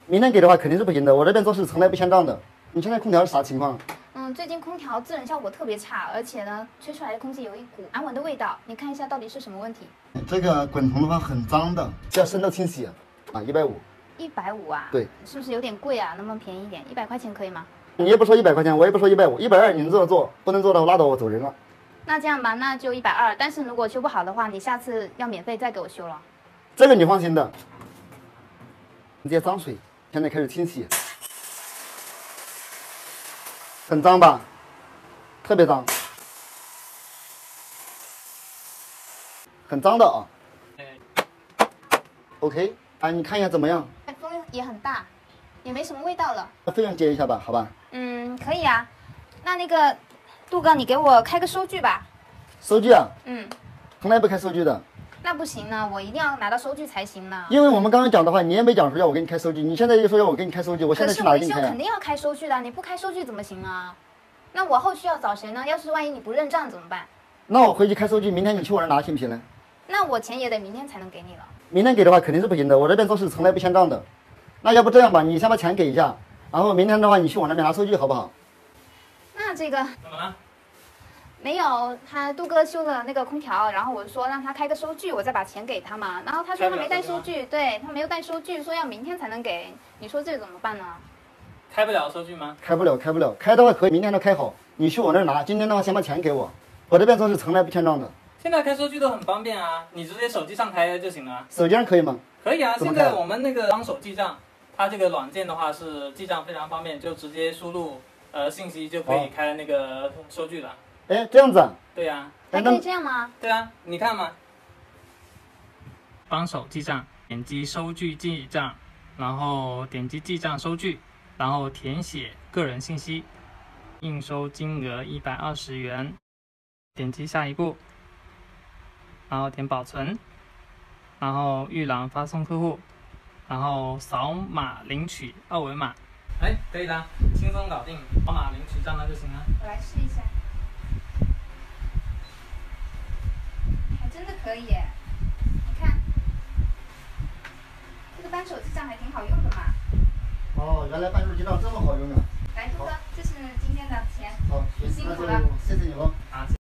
明天给的话肯定是不行的，我这边做事从来不签账的。你现在空调是啥情况？最近空调制冷效果特别差，而且呢，吹出来的空气有一股安稳的味道。你看一下到底是什么问题？这个滚筒的话很脏的，需要深度清洗啊，150。150啊？对，是不是有点贵啊？能不能便宜一点？100块钱可以吗？你也不说100块钱，我也不说150，120你能这么做，不能做的话拉倒，我走人了。那这样吧，那就120。但是如果修不好的话，你下次要免费再给我修了。这个你放心的。直接脏水，现在开始清洗，很脏吧？特别脏，很脏的啊。OK， 啊，你看一下怎么样？风也很大，也没什么味道了。费用结一下吧，好吧？可以啊。那个杜哥，你给我开个收据吧。收据啊？从来不开收据的。那不行呢，我一定要拿到收据才行呢。因为我们刚刚讲的话，你也没讲说要我给你开收据，你现在又说要我给你开收据，我现在去哪儿给你开？可是维修肯定要开收据的，你不开收据怎么行啊？那我后续要找谁呢？要是万一你不认账怎么办？那我回去开收据，明天你去我那拿行不行呢？那我钱也得明天才能给你了。明天给的话肯定是不行的，我这边做事从来不签账的。那要不这样吧，你先把钱给一下，然后明天的话你去我那边拿收据好不好？那这个怎么了？没有，他杜哥修了那个空调，然后我说让他开个收据，我再把钱给他嘛。然后他说他没带收据，对他没有带收据，说要明天才能给。你说这怎么办呢？开不了收据吗？开不了，开的话可以明天都开好，你去我那儿拿。今天的话先把钱给我，我这边做事从来不签账的。现在开收据都很方便啊，你直接手机上开就行了。手机上可以吗？可以啊，现在我们那个帮手记账，它这个软件的话是记账非常方便，就直接输入信息就可以开那个收据了。哎，这样子啊？对呀。还可以这样吗？对啊，你看嘛。帮手记账，点击收据记账，然后点击记账收据，然后填写个人信息，应收金额120元，点击下一步，然后填保存，然后预览发送客户，然后扫码领取2维码。哎，可以的，轻松搞定，扫码领取账单就行了。我来试一下，还真的可以耶！你看，这个扳手记账还挺好用的嘛。哦，原来扳手记账这么好用啊！来，杜哥，这是今天的钱。好，辛苦了，谢谢你喽。啊，谢谢。